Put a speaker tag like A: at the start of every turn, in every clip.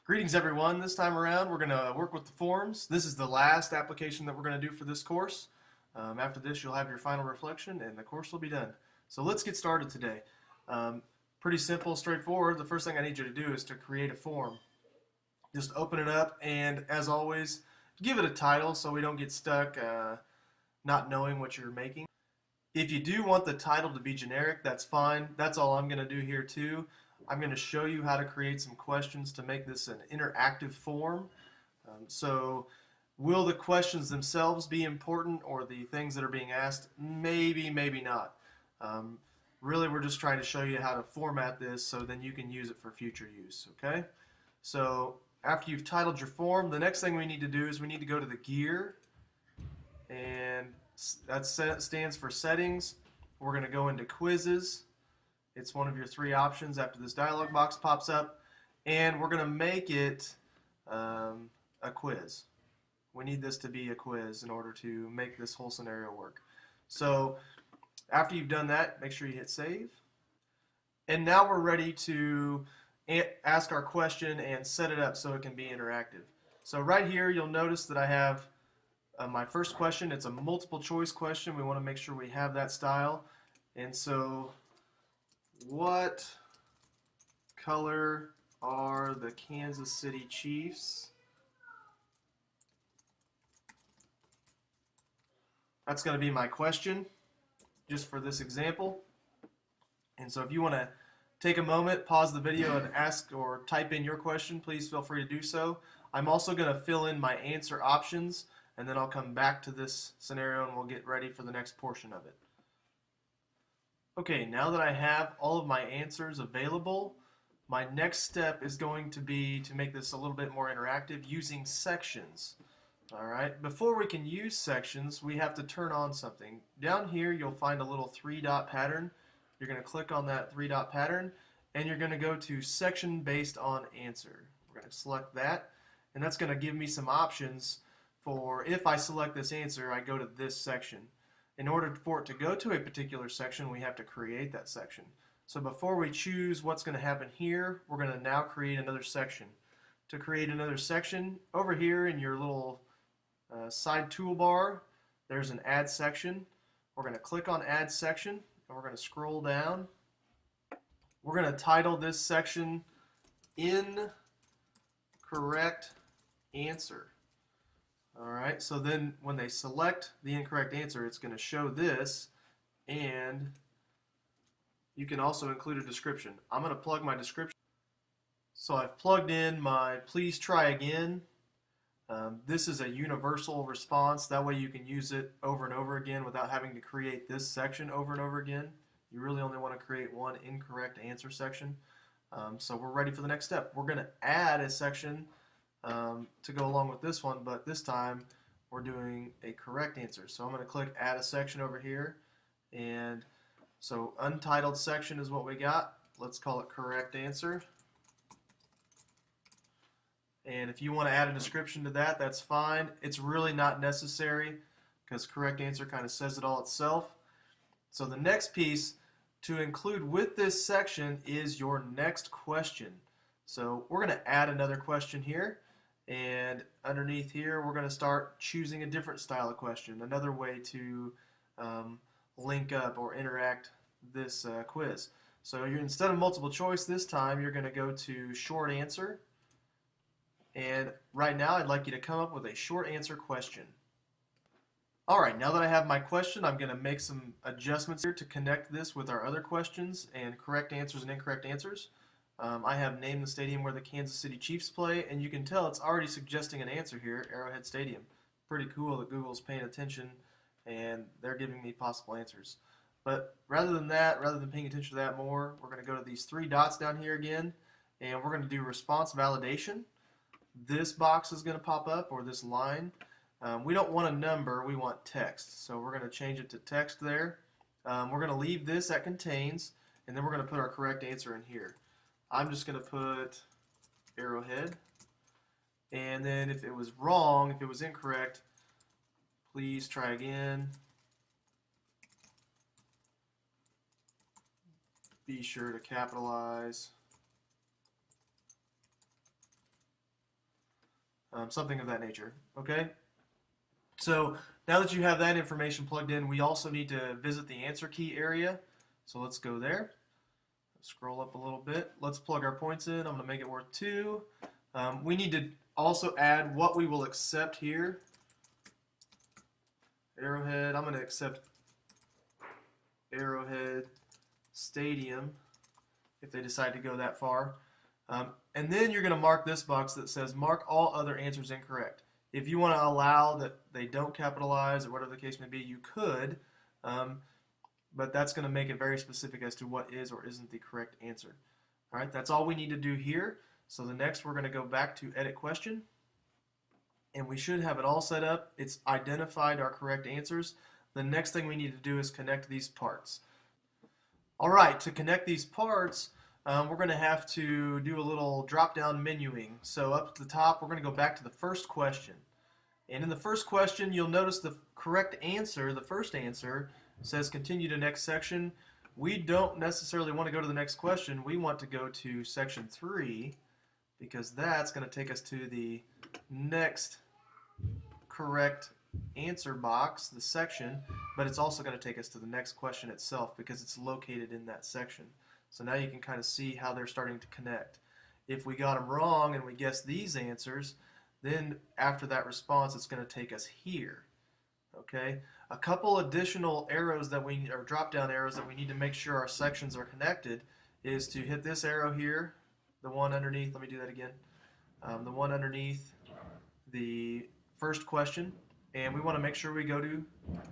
A: Greetings everyone. This time around we're going to work with the forms. This is the last application that we're going to do for this course. After this you'll have your final reflection and the course will be done. So let's get started today. Pretty simple, straightforward. The first thing I need you to do is to create a form. Just open it up and as always give it a title so we don't get stuck not knowing what you're making. If you do want the title to be generic, that's fine. That's all I'm going to do here too. I'm going to show you how to create some questions to make this an interactive form. So will the questions themselves be important or the things that are being asked? Maybe, maybe not. Really we're just trying to show you how to format this so then you can use it for future use. Okay? So after you've titled your form, the next thing we need to do is we need to go to the gear, and that stands for settings. We're going to go into quizzes. It's one of your three options after this dialog box pops up, and we're going to make it a quiz. We need this to be a quiz in order to make this whole scenario work. So after you've done that, make sure you hit save. And now we're ready to ask our question and set it up so it can be interactive. So right here you'll notice that I have my first question. It's a multiple choice question. We want to make sure we have that style. And so what color are the Kansas City Chiefs? That's going to be my question just for this example. And so if you want to take a moment, pause the video and ask or type in your question, please feel free to do so. I'm also going to fill in my answer options, and then I'll come back to this scenario and we'll get ready for the next portion of it. Okay, now that I have all of my answers available, my next step is going to be to make this a little bit more interactive using sections. Alright, before we can use sections, we have to turn on something. Down here you'll find a little three-dot pattern. You're going to click on that three-dot pattern and you're going to go to section based on answer. We're going to select that, and that's going to give me some options for if I select this answer, I go to this section. In order for it to go to a particular section, we have to create that section. So before we choose what's going to happen here, we're going to now create another section. To create another section, over here in your little side toolbar, there's an add section. We're going to click on add section, and we're going to scroll down. We're going to title this section Incorrect Answer. Alright, so then when they select the incorrect answer, it's going to show this, and you can also include a description. I'm going to plug my description. So I've plugged in my please try again. This is a universal response. That way you can use it over and over again without having to create this section over and over again. You really only want to create one incorrect answer section. So we're ready for the next step. We're going to add a section to go along with this one, but this time we're doing a correct answer. So I'm going to click add a section over here, and so untitled section is what we got. Let's call it correct answer. And if you want to add a description to that, that's fine. It's really not necessary because correct answer kind of says it all itself. So the next piece to include with this section is your next question. So we're going to add another question here. And underneath here, we're going to start choosing a different style of question, another way to link up or interact this quiz. So instead of multiple choice this time, you're going to go to short answer. And right now, I'd like you to come up with a short answer question. Alright, now that I have my question, I'm going to make some adjustments here to connect this with our other questions and correct answers and incorrect answers. I have named the stadium where the Kansas City Chiefs play, and you can tell it's already suggesting an answer here, Arrowhead Stadium. Pretty cool that Google's paying attention and they're giving me possible answers. But rather than that, rather than paying attention to that more, we're going to go to these three dots down here again, and we're going to do response validation. This box is going to pop up, or this line. We don't want a number, we want text. So we're going to change it to text there. We're going to leave this at contains, and then we're going to put our correct answer in here. I'm just going to put Arrowhead, and then if it was wrong, if it was incorrect, please try again. Be sure to capitalize something of that nature. Okay? So now that you have that information plugged in, we also need to visit the answer key area. So let's go there. Scroll up a little bit. Let's plug our points in. I'm going to make it worth 2. We need to also add what we will accept here. Arrowhead, I'm going to accept Arrowhead Stadium if they decide to go that far. And then you're going to mark this box that says mark all other answers incorrect. If you want to allow that they don't capitalize or whatever the case may be, you could, but that's going to make it very specific as to what is or isn't the correct answer. All right, that's all we need to do here. So the next we're going to go back to edit question, and we should have it all set up. It's identified our correct answers. The next thing we need to do is connect these parts. All right, to connect these parts, we're going to have to do a little drop-down menuing. So up at the top, we're going to go back to the first question. And in the first question, you'll notice the correct answer, the first answer, says continue to next section. We don't necessarily want to go to the next question. We want to go to section 3 because that's going to take us to the next correct answer box, the section, but it's also going to take us to the next question itself because it's located in that section. So now you can kind of see how they're starting to connect. If we got them wrong and we guessed these answers, then after that response it's going to take us here. Okay, a couple additional arrows that we, or drop down arrows that we need to make sure our sections are connected is to hit this arrow here, the one underneath, let me do that again, the one underneath the first question, and we want to make sure we go to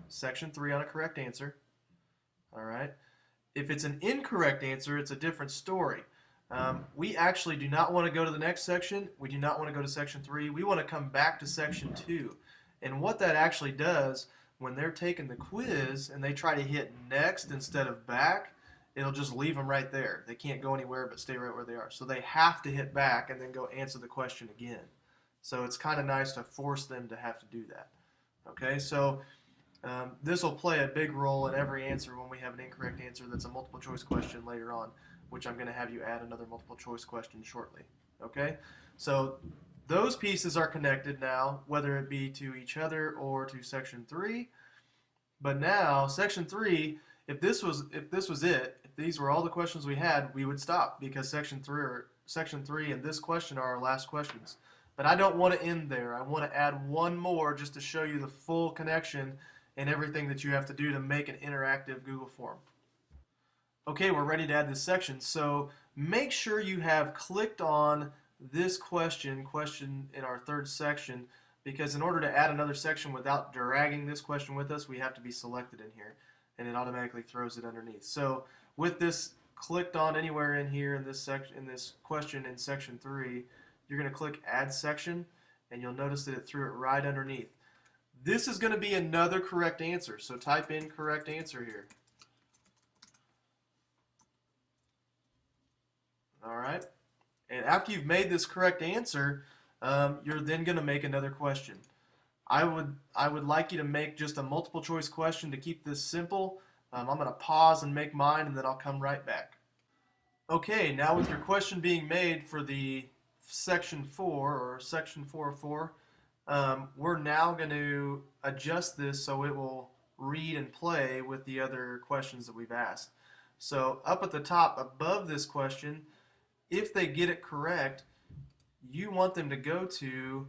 A: section 3 on a correct answer. Alright, if it's an incorrect answer, it's a different story. We actually do not want to go to the next section. We do not want to go to section 3. We want to come back to section 2. And what that actually does, when they're taking the quiz and they try to hit next instead of back, it'll just leave them right there. They can't go anywhere but stay right where they are. So they have to hit back and then go answer the question again. So it's kind of nice to force them to have to do that. Okay, so this will play a big role in every answer when we have an incorrect answer that's a multiple choice question later on, which I'm going to have you add another multiple choice question shortly. Okay, so those pieces are connected now, whether it be to each other or to section 3. But now, section 3, if this was it, if these were all the questions we had, we would stop because section 3 and this question are our last questions. But I don't want to end there. I want to add one more just to show you the full connection and everything that you have to do to make an interactive Google form. Okay, we're ready to add this section. So make sure you have clicked on this question in our third section, because in order to add another section without dragging this question with us, we have to be selected in here, and it automatically throws it underneath. So with this clicked on anywhere in here in this section, in this question in section 3, you're going to click add section, and you'll notice that it threw it right underneath. This is going to be another correct answer, so type in correct answer here. All right. And after you've made this correct answer, you're then going to make another question. I would like you to make just a multiple choice question to keep this simple. I'm going to pause and make mine, and then I'll come right back. Okay, now with your question being made for the section 4 or section 404, we're now going to adjust this so it will read and play with the other questions that we've asked. So up at the top above this question, if they get it correct, you want them to go to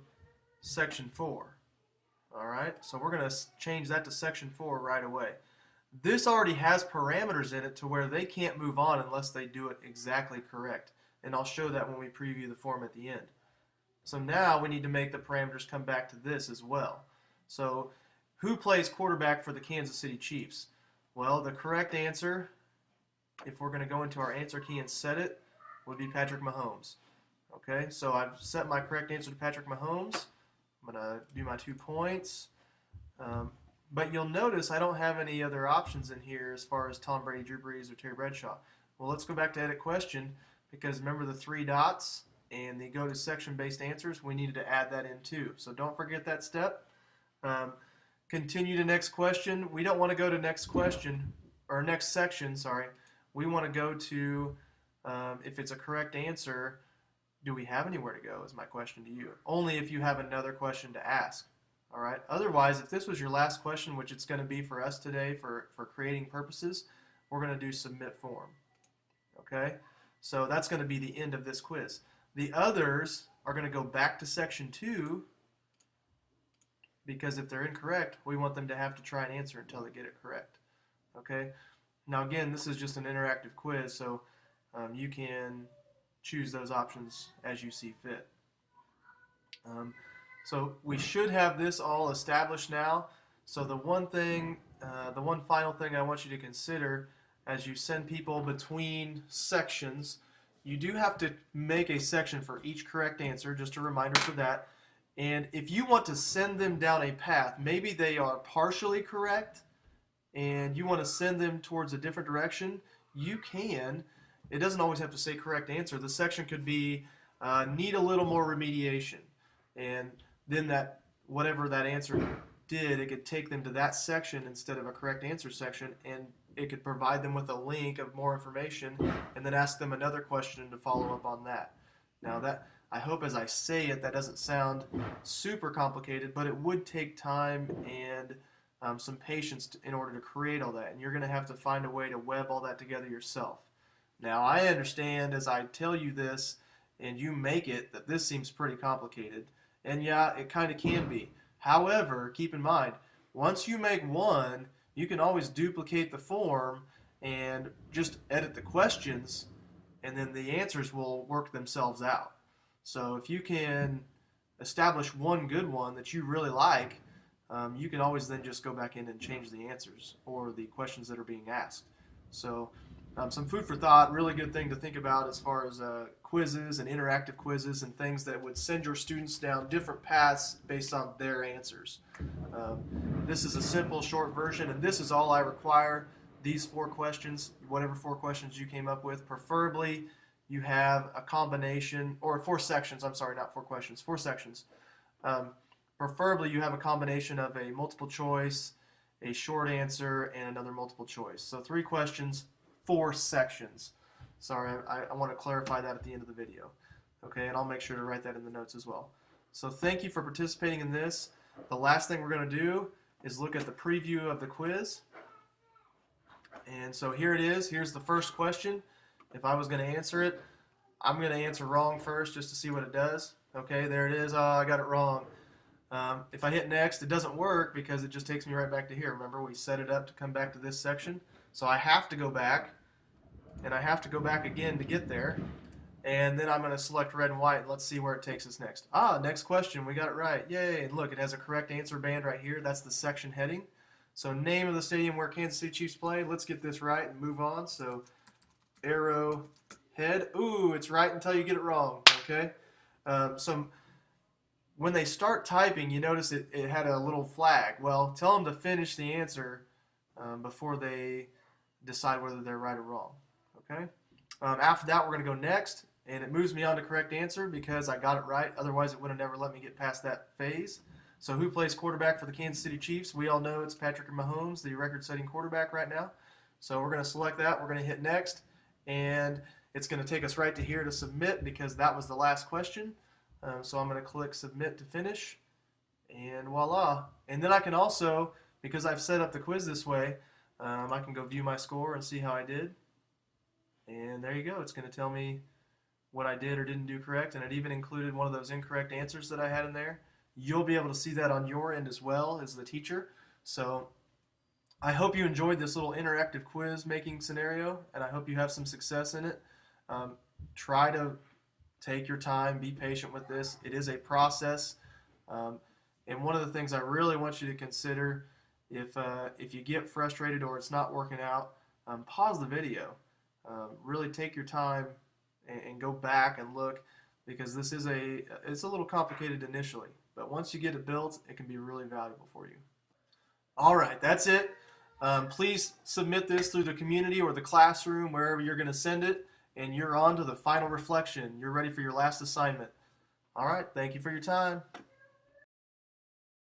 A: section 4. Alright, so we're going to change that to section 4 right away. This already has parameters in it to where they can't move on unless they do it exactly correct. And I'll show that when we preview the form at the end. So now we need to make the parameters come back to this as well. So who plays quarterback for the Kansas City Chiefs? Well, the correct answer, if we're going to go into our answer key and set it, would be Patrick Mahomes. Okay, so I've set my correct answer to Patrick Mahomes. I'm going to do my 2 points. But you'll notice I don't have any other options in here as far as Tom Brady, Drew Brees, or Terry Bradshaw. Well, let's go back to edit question, because remember the 3 dots and the go to section-based answers, we needed to add that in too. So don't forget that step. Continue to next question. We don't want to go to next question, or next section, sorry. We want to go to, if it's a correct answer, do we have anywhere to go is my question to you. Only if you have another question to ask. All right. Otherwise, if this was your last question, which it's going to be for us today for creating purposes, we're going to do submit form. Okay. So that's going to be the end of this quiz. The others are going to go back to section 2 because if they're incorrect, we want them to have to try and answer until they get it correct. Okay. Now again, this is just an interactive quiz, so you can choose those options as you see fit. So we should have this all established now. So the one final thing I want you to consider as you send people between sections, you do have to make a section for each correct answer, just a reminder for that. And if you want to send them down a path, maybe they are partially correct and you want to send them towards a different direction, you can. It doesn't always have to say correct answer. The section could be need a little more remediation. And then that whatever that answer did, it could take them to that section instead of a correct answer section, and it could provide them with a link of more information and then ask them another question to follow up on that. Now that, I hope as I say it, that doesn't sound super complicated, but it would take time and some patience in order to create all that, and you're going to have to find a way to web all that together yourself. Now I understand as I tell you this and you make it that this seems pretty complicated, and yeah, it kind of can be. However, keep in mind, once you make one, you can always duplicate the form and just edit the questions, and then the answers will work themselves out. So if you can establish one good one that you really like, you can always then just go back in and change the answers or the questions that are being asked. So some food for thought, really good thing to think about as far as quizzes and interactive quizzes and things that would send your students down different paths based on their answers. This is a simple, short version, and this is all I require. These 4 questions, whatever 4 questions you came up with, preferably you have a combination, or 4 sections, I'm sorry, not 4 questions, 4 sections. Preferably you have a combination of a multiple choice, a short answer, and another multiple choice. So 3 questions, 4 sections. Sorry, I want to clarify that at the end of the video. Okay, and I'll make sure to write that in the notes as well. So thank you for participating in this. The last thing we're going to do is look at the preview of the quiz. And so here it is. Here's the first question. If I was going to answer it, I'm going to answer wrong first just to see what it does. Okay, there it is. Oh, I got it wrong. If I hit next, it doesn't work because it just takes me right back to here. Remember, we set it up to come back to this section. So I have to go back, and I have to go back again to get there. And then I'm going to select red and white, and let's see where it takes us next. Ah, next question. We got it right. Yay. And look, it has a correct answer band right here. That's the section heading. So name of the stadium where Kansas City Chiefs play. Let's get this right and move on. So Arrowhead. Ooh, it's right until you get it wrong. Okay. So when they start typing, you notice it had a little flag. Well, tell them to finish the answer before they decide whether they're right or wrong. Okay. After that, we're going to go next, and it moves me on to correct answer because I got it right. Otherwise, it would have never let me get past that phase. So who plays quarterback for the Kansas City Chiefs? We all know it's Patrick Mahomes, the record-setting quarterback right now. So we're going to select that. We're going to hit next, and it's going to take us right to here to submit because that was the last question. So I'm going to click submit to finish, and voila. And then I can also, because I've set up the quiz this way, I can go view my score and see how I did. And there you go. It's going to tell me what I did or didn't do correct, and it even included one of those incorrect answers that I had in there. You'll be able to see that on your end as well as the teacher. So I hope you enjoyed this little interactive quiz making scenario, and I hope you have some success in it. Try to take your time, be patient with this. It is a process. And one of the things I really want you to consider, if you get frustrated or it's not working out, pause the video. Really take your time and go back and look, because this is it's a little complicated initially, but once you get it built, it can be really valuable for you. All right, that's it. Please submit this through the community or the classroom, wherever you're going to send it, and you're on to the final reflection. You're ready for your last assignment. All right, thank you for your time.